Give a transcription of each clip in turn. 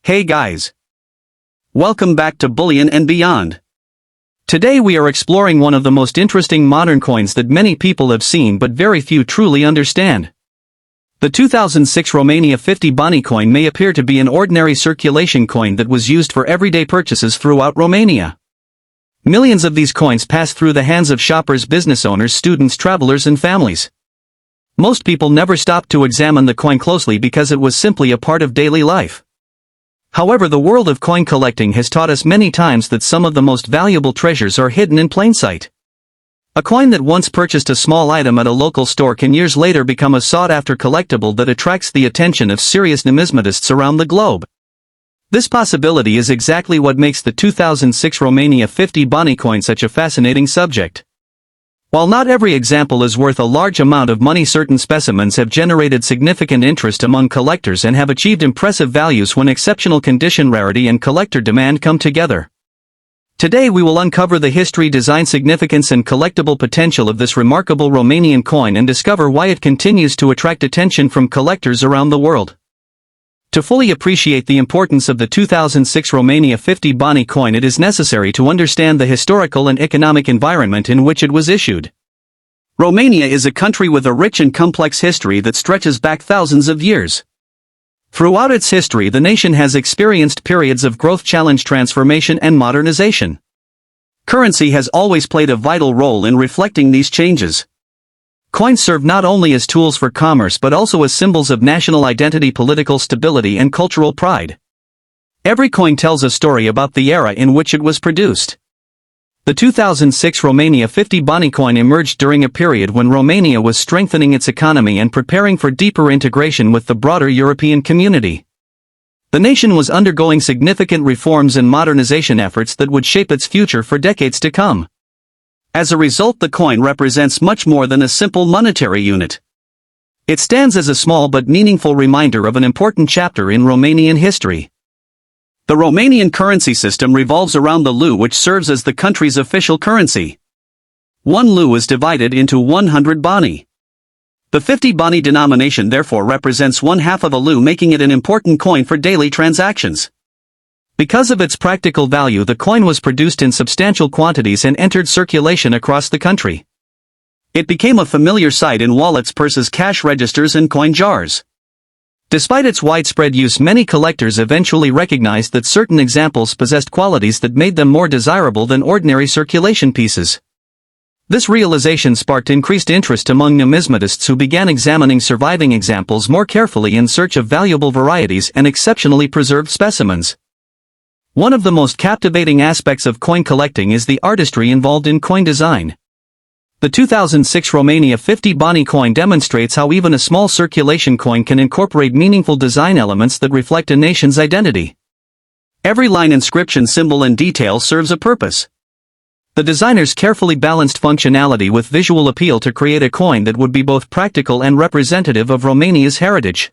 Hey guys! Welcome back to Bullion and Beyond. Today we are exploring one of the most interesting modern coins that many people have seen but very few truly understand. The 2006 Romania 50 Bani coin may appear to be an ordinary circulation coin that was used for everyday purchases throughout Romania. Millions of these coins pass through the hands of shoppers, business owners, students, travelers and families. Most people never stopped to examine the coin closely because it was simply a part of daily life. However, the world of coin collecting has taught us many times that some of the most valuable treasures are hidden in plain sight. A coin that once purchased a small item at a local store can years later become a sought-after collectible that attracts the attention of serious numismatists around the globe. This possibility is exactly what makes the 2006 Romania 50 Bani coin such a fascinating subject. While not every example is worth a large amount of money, certain specimens have generated significant interest among collectors and have achieved impressive values when exceptional condition, rarity and collector demand come together. Today we will uncover the history, design, significance and collectible potential of this remarkable Romanian coin and discover why it continues to attract attention from collectors around the world. To fully appreciate the importance of the 2006 Romania 50 Bani coin, it is necessary to understand the historical and economic environment in which it was issued. Romania is a country with a rich and complex history that stretches back thousands of years. Throughout its history, the nation has experienced periods of growth, challenge, transformation, and modernization. Currency has always played a vital role in reflecting these changes. Coins serve not only as tools for commerce but also as symbols of national identity, political stability, and cultural pride. Every coin tells a story about the era in which it was produced. The 2006 Romania 50 Bani coin emerged during a period when Romania was strengthening its economy and preparing for deeper integration with the broader European community. The nation was undergoing significant reforms and modernization efforts that would shape its future for decades to come. As a result, the coin represents much more than a simple monetary unit. It stands as a small but meaningful reminder of an important chapter in Romanian history. The Romanian currency system revolves around the leu, which serves as the country's official currency. One leu is divided into 100 bani. The 50 bani denomination therefore represents one half of a leu, making it an important coin for daily transactions. Because of its practical value, the coin was produced in substantial quantities and entered circulation across the country. It became a familiar sight in wallets, purses, cash registers, and coin jars. Despite its widespread use, many collectors eventually recognized that certain examples possessed qualities that made them more desirable than ordinary circulation pieces. This realization sparked increased interest among numismatists, who began examining surviving examples more carefully in search of valuable varieties and exceptionally preserved specimens. One of the most captivating aspects of coin collecting is the artistry involved in coin design. The 2006 Romania 50 Bani coin demonstrates how even a small circulation coin can incorporate meaningful design elements that reflect a nation's identity. Every line, inscription, symbol and detail serves a purpose. The designers carefully balanced functionality with visual appeal to create a coin that would be both practical and representative of Romania's heritage.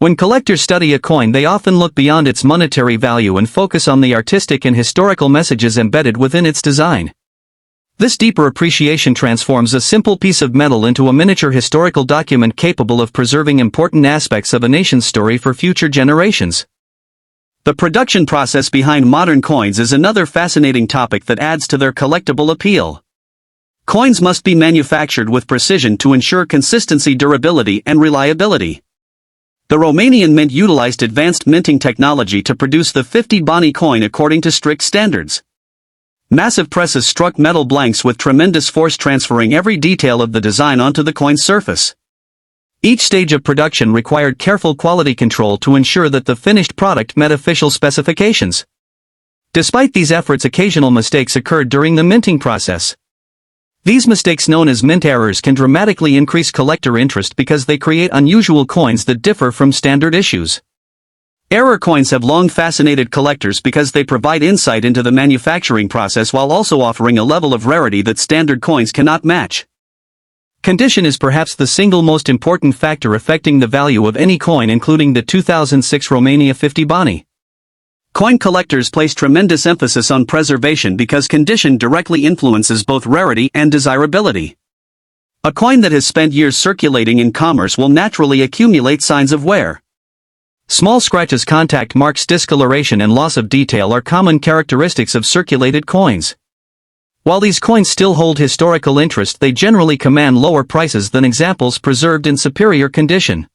When collectors study a coin, they often look beyond its monetary value and focus on the artistic and historical messages embedded within its design. This deeper appreciation transforms a simple piece of metal into a miniature historical document capable of preserving important aspects of a nation's story for future generations. The production process behind modern coins is another fascinating topic that adds to their collectible appeal. Coins must be manufactured with precision to ensure consistency, durability, and reliability. The Romanian Mint utilized advanced minting technology to produce the 50 Bani coin according to strict standards. Massive presses struck metal blanks with tremendous force, transferring every detail of the design onto the coin's surface. Each stage of production required careful quality control to ensure that the finished product met official specifications. Despite these efforts, occasional mistakes occurred during the minting process. These mistakes, known as mint errors, can dramatically increase collector interest because they create unusual coins that differ from standard issues. Error coins have long fascinated collectors because they provide insight into the manufacturing process while also offering a level of rarity that standard coins cannot match. Condition is perhaps the single most important factor affecting the value of any coin, including the 2006 Romania 50 Bani. Coin collectors place tremendous emphasis on preservation because condition directly influences both rarity and desirability. A coin that has spent years circulating in commerce will naturally accumulate signs of wear. Small scratches, contact marks, discoloration and loss of detail are common characteristics of circulated coins. While these coins still hold historical interest, they generally command lower prices than examples preserved in superior condition.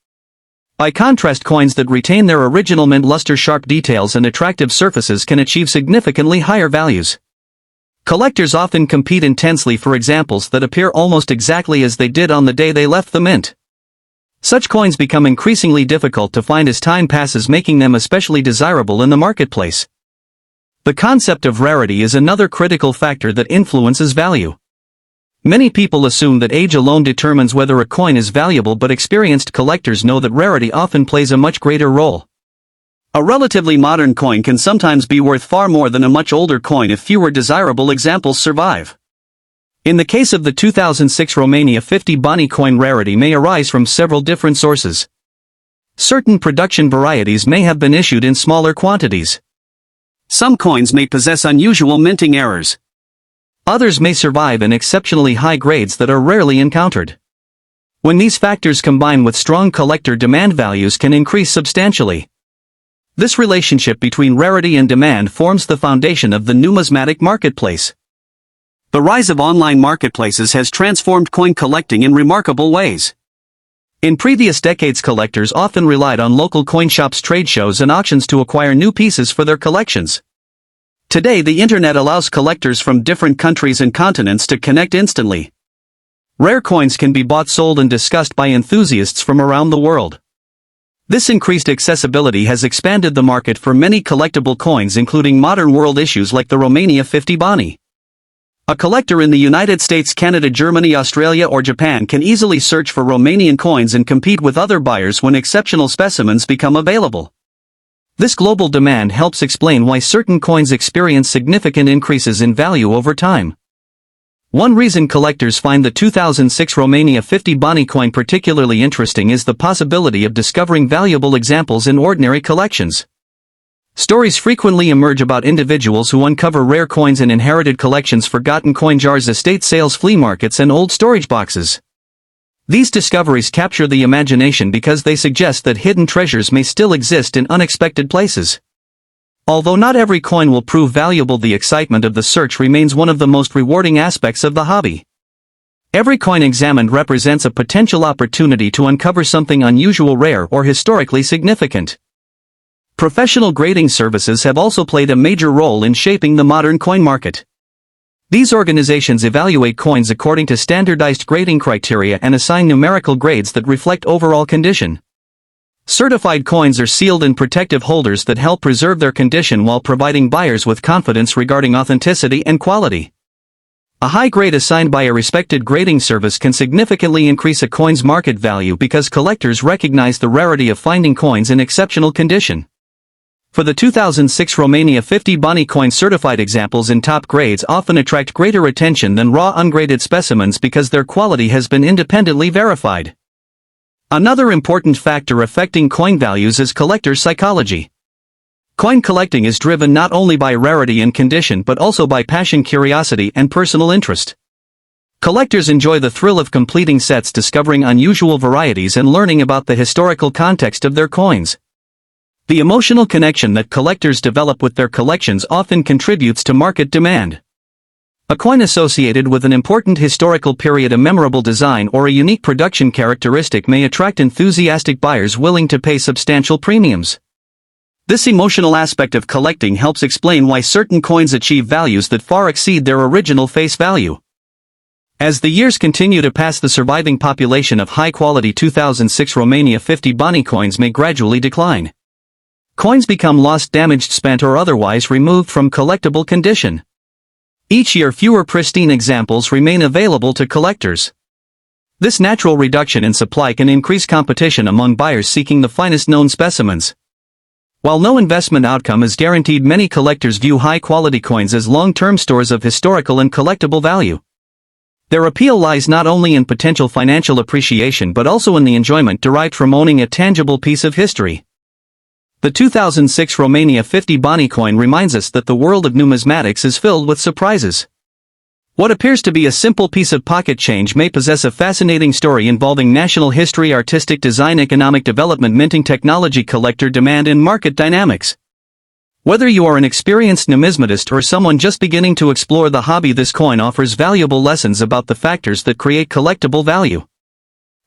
By contrast, coins that retain their original mint luster, sharp details and attractive surfaces can achieve significantly higher values. Collectors often compete intensely for examples that appear almost exactly as they did on the day they left the mint. Such coins become increasingly difficult to find as time passes, making them especially desirable in the marketplace. The concept of rarity is another critical factor that influences value. Many people assume that age alone determines whether a coin is valuable, but experienced collectors know that rarity often plays a much greater role. A relatively modern coin can sometimes be worth far more than a much older coin if fewer desirable examples survive. In the case of the 2006 Romania 50 Bani coin, rarity may arise from several different sources. Certain production varieties may have been issued in smaller quantities. Some coins may possess unusual minting errors. Others may survive in exceptionally high grades that are rarely encountered. When these factors combine with strong collector demand, values can increase substantially. This relationship between rarity and demand forms the foundation of the numismatic marketplace. The rise of online marketplaces has transformed coin collecting in remarkable ways. In previous decades, collectors often relied on local coin shops, trade shows and auctions to acquire new pieces for their collections. Today, the internet allows collectors from different countries and continents to connect instantly. Rare coins can be bought, sold and discussed by enthusiasts from around the world. This increased accessibility has expanded the market for many collectible coins, including modern world issues like the Romania 50 Bani. A collector in the United States, Canada, Germany, Australia or Japan can easily search for Romanian coins and compete with other buyers when exceptional specimens become available. This global demand helps explain why certain coins experience significant increases in value over time. One reason collectors find the 2006 Romania 50 Bani coin particularly interesting is the possibility of discovering valuable examples in ordinary collections. Stories frequently emerge about individuals who uncover rare coins in inherited collections, forgotten coin jars, estate sales, flea markets and old storage boxes. These discoveries capture the imagination because they suggest that hidden treasures may still exist in unexpected places. Although not every coin will prove valuable, the excitement of the search remains one of the most rewarding aspects of the hobby. Every coin examined represents a potential opportunity to uncover something unusual, rare or historically significant. Professional grading services have also played a major role in shaping the modern coin market. These organizations evaluate coins according to standardized grading criteria and assign numerical grades that reflect overall condition. Certified coins are sealed in protective holders that help preserve their condition while providing buyers with confidence regarding authenticity and quality. A high grade assigned by a respected grading service can significantly increase a coin's market value because collectors recognize the rarity of finding coins in exceptional condition. For the 2006 Romania 50 Bani coin, certified examples in top grades often attract greater attention than raw ungraded specimens because their quality has been independently verified. Another important factor affecting coin values is collector psychology. Coin collecting is driven not only by rarity and condition but also by passion, curiosity, and personal interest. Collectors enjoy the thrill of completing sets, discovering unusual varieties, and learning about the historical context of their coins. The emotional connection that collectors develop with their collections often contributes to market demand. A coin associated with an important historical period, a memorable design, or a unique production characteristic may attract enthusiastic buyers willing to pay substantial premiums. This emotional aspect of collecting helps explain why certain coins achieve values that far exceed their original face value. As the years continue to pass, the surviving population of high-quality 2006 Romania 50 Bani coins may gradually decline. Coins become lost, damaged, spent, or otherwise removed from collectible condition. Each year, fewer pristine examples remain available to collectors. This natural reduction in supply can increase competition among buyers seeking the finest known specimens. While no investment outcome is guaranteed, many collectors view high-quality coins as long-term stores of historical and collectible value. Their appeal lies not only in potential financial appreciation but also in the enjoyment derived from owning a tangible piece of history. The 2006 Romania 50 Bani coin reminds us that the world of numismatics is filled with surprises. What appears to be a simple piece of pocket change may possess a fascinating story involving national history, artistic design, economic development, minting technology, collector demand, and market dynamics. Whether you are an experienced numismatist or someone just beginning to explore the hobby, this coin offers valuable lessons about the factors that create collectible value.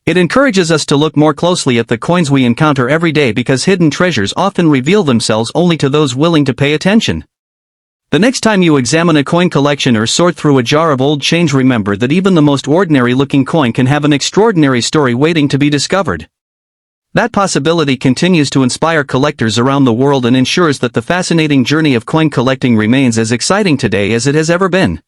It encourages us to look more closely at the coins we encounter every day, because hidden treasures often reveal themselves only to those willing to pay attention. The next time you examine a coin collection or sort through a jar of old change, remember that even the most ordinary-looking coin can have an extraordinary story waiting to be discovered. That possibility continues to inspire collectors around the world and ensures that the fascinating journey of coin collecting remains as exciting today as it has ever been.